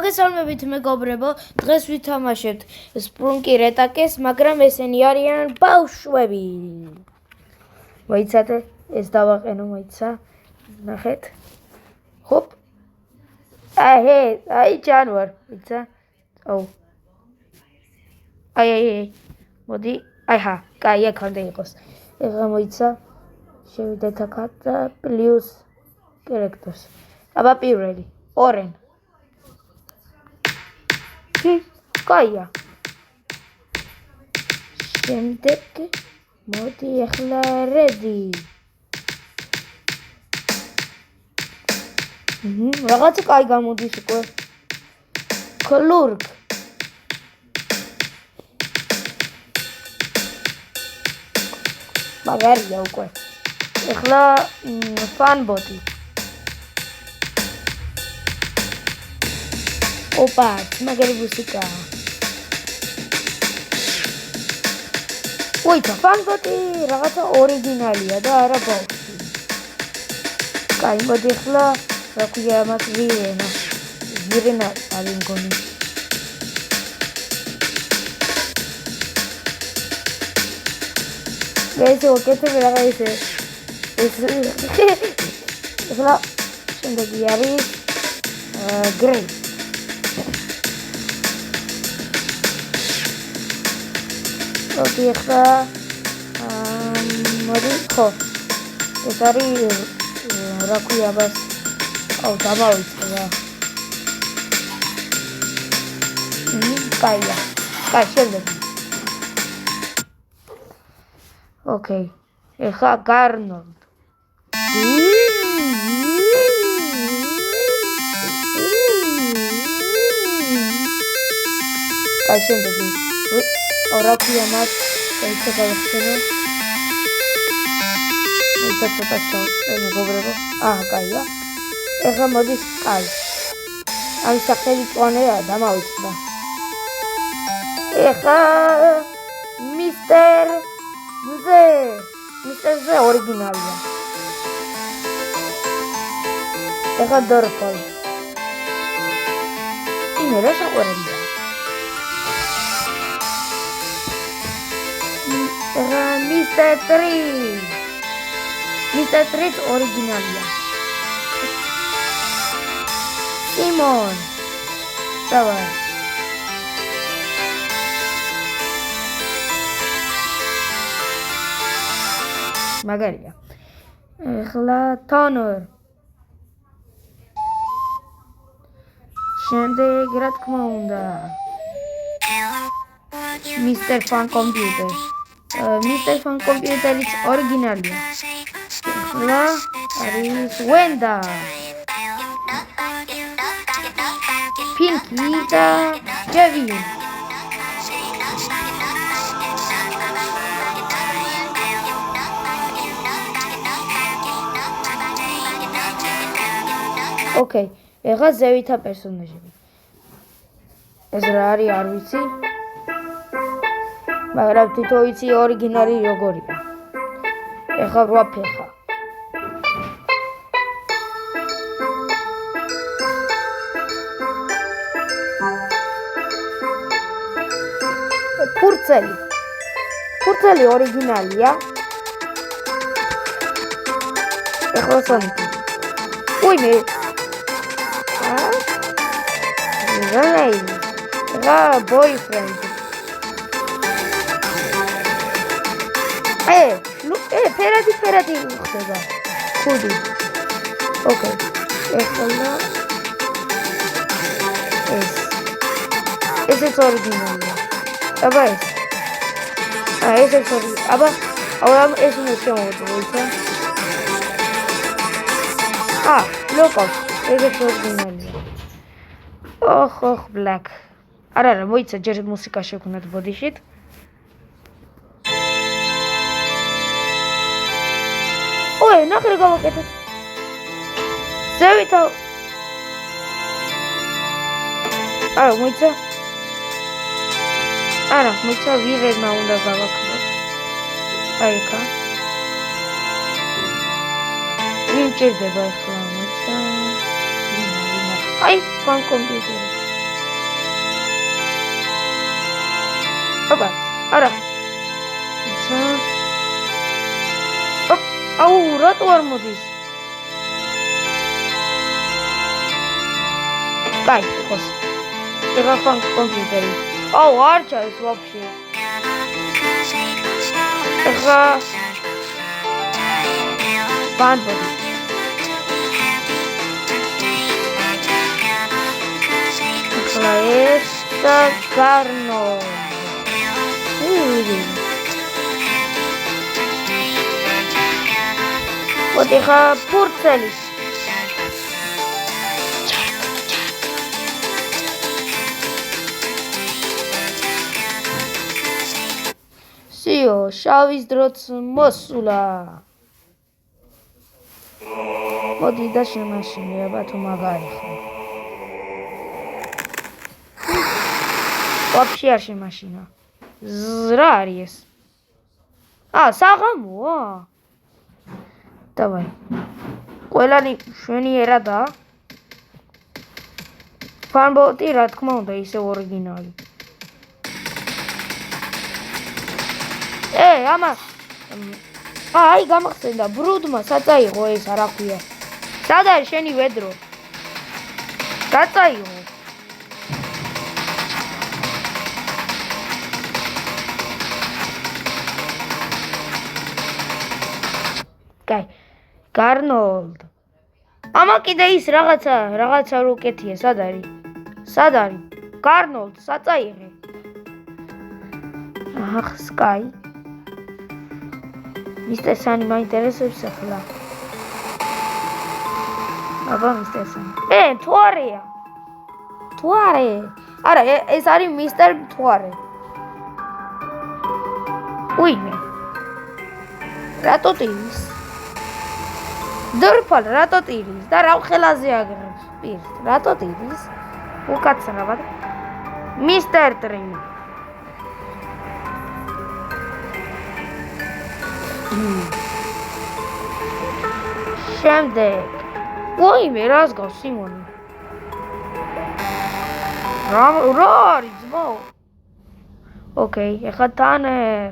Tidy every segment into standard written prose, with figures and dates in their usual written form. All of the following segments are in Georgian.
მოგესალმებით მეგობრებო, დღეს ვითამაშებთ სპრუნკი რეტაკეს, მაგრამ ესენი არიან ბავშვები. მოიცადე, ეს დავაყენო, მოიცა. ნახეთ. ჰოპ. აი ჯანვარ, მოიცა. აუ. აი. მოდი. აიჰა, კაი, აქამდე იყოს. ეხლა მოიცა. შევიდეთ აქაც და პლუს characters. აბა პირველი, ორენ. კაია. შემდეგ მოდი ახლა რედი. რაღაცა კაი გამოდის უკვე. კლურკ. მაგარია უკვე. ახლა ფანბოტი. ოპა, მაგარი მუსიკა. ოიცა, ფანბოტი რაღაცა ორიგინალია და არა ბავშვი. კაი, მოდი ახლა რა ქვია ამას ვირენა არის მგონი. ეს ოკეთები რაღა ისე. ახლა შემდეგი არის გრეი. მოდი ახლა მოდი ხო ეს არის რა ქვია ამას აუ დამავიწყდა. კაია. კაი შემდეგი. ოკეი. ეხლა გარნოლდ. კაი შემდეგი. რა ქვია მას? ეს გავხსენე. ეს ცოტა მეგობრებო. კაია. ეხლა მოდის კაი. ამის სახელი წვანე დამავიწყდა. ეხლა მისტერ ზე ორიგინალია. ეხლა დორფოლ. ინე რა საყვარელია. ეხლა მისტერ ტრიც ორიგინალია. სიმონ. დავარ. მაგარია. ეხლა თონორ. შემდეგ რა თქმა უნდა. მისტერ ფან კომპიუტერ. მისტერ ფან კომპიუტერიც ორიგინალია. ეხლა არის ვენდა. პინკი და ჯევი. ოკეი, ეხლა ზევითა პერსონაჟები. ეს რა არის არ ვიცი. მაგრამ თვითო ვიცი ორიგინალი როგორია. ეხლა რა ფეხა. ფურცელი ორიგინალია. ეხლა სონიკი. უიმე. რა boyfriend. ფერადი ხდება. ხუდი. ოკეი. ეხლა ეს ორიგინალია. აბა ეს. ეს ორიგინალია. აბა ეს უნდა შემოვიდო. ლოკოს. ეს ორიგინალია. ოხ, ბლაკ. არა, მოიცა ჯერ მუსიკა შევქნათ ბოდიშით. ой, ნახე გავაკეთეთ. ზევითა. მოიცა. მოიცა ვირენა უნდა გავაკეთოთ. იქა. ვინ ჭირდება ახლა, მოიცა. ფან კომპიუტერი. აბა, არა. აუ, რატო არ მოდის? კაი, იყოს. ეხლა ხან კომპიუტერი. აუ, არ ჩაის ვაფშე. ეხლა ბანბოდი. ეხლა ეს და გარნო. მოდი ხა ფურცელი. სიო, შავის დროც მოსულა. მოდი და შემაშინე, აბა თუ მაგარი ხარ. ვაფშე არ შემაშინა. რა არის ეს? საღამოა? დავაი. ყველანი შვენიერადა. ფანბოტი რა თქმა უნდა ისე ორიგინალი. ამა აი გამახსენდა ბრუდმა საწაიღო ეს არა ქვია. სად არის შენი ვედრო? საწაიღო. კაი. გარნოლდ. ამა კიდე ის რაღაცა რო კეთია, სად არის? სად არის? გარნოლდ, საწაიღე. სკაი. მისტერ სანი მაინტერესებს ახლა. აბა მისტერ სანი. თوارეა. თوارე. არა, ეს არის მისტერ თوارე. უიმე. რატო ტირის? დორფალ რატო ტირის? და რა ხელაზე აგრებს? პირს. რატო ტირის? უკაცრავად. მისტერ ტრინი. შემდეგ. უიმე, რას გავს სიმონი? რა არის ძმო? ოკეი, ეხლა თანერ.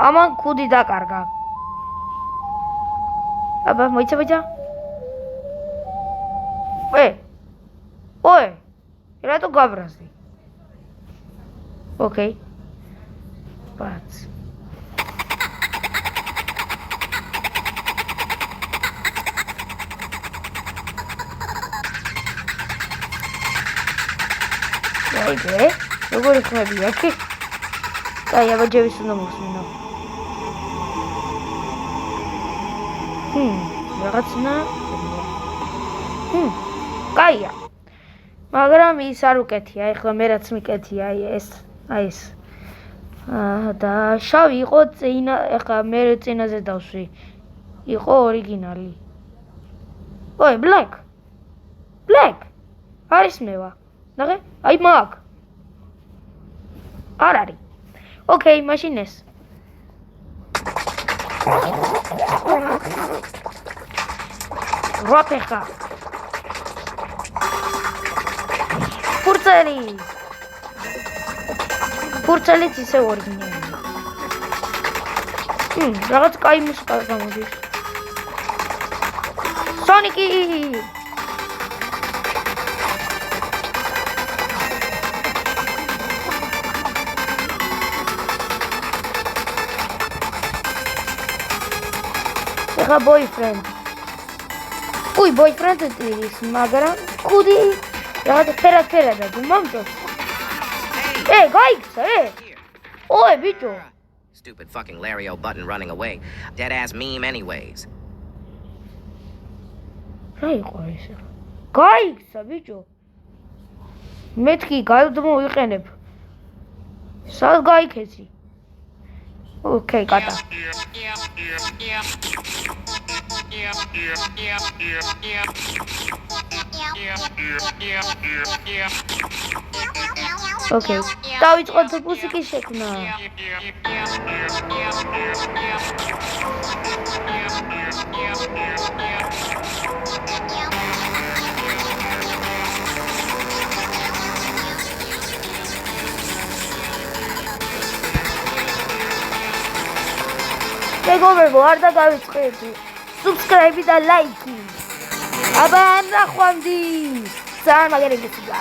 ამან კუდი დაკარგა. აბა, მოიცა. ოე, რატო გაბრაზდი? ოკეი. ბაც. როგორი ხმები აქ? კაი, აბა ჯევის უნდა მოვსმინო. რაღაცნა. კაია. მაგრამ ის არ უკეთია, ეხლა მე რაც მიკეთია, ეს. და შავი იყო წინა, ეხლა მე წინაზე დავსვი. იყო ორიგინალი. ოე, ბლეკ. არის მევა. ნახე? აი მაგ. არ არის. ოკეი, მაშინ ეს. რაფეხა. ფურცელიც ისე ორიგინალია. რაღაც კაი მუსიკა გამოდის. სონიკი. ეხა boyfriend. boyfriend ტირის, მაგრამ კუდი რაღაც ფერად მომწონს. გაიქცა, ოე, ბიჭო. Stupid fucking Lario button running away. Dead ass meme anyways. რა იყო ეს? გაიქცა, ბიჭო. მეთქი გადმოვიყენებ. სად გაიქეცი? ოკეი, კატა. ოკეი. დავიწყოთ მუსიკის შექმნა. მეგობრებო, არ დაგავიწყდეთ subscribe და like. აბა ნახვამდის. ძალიან მაგარი გესიდა.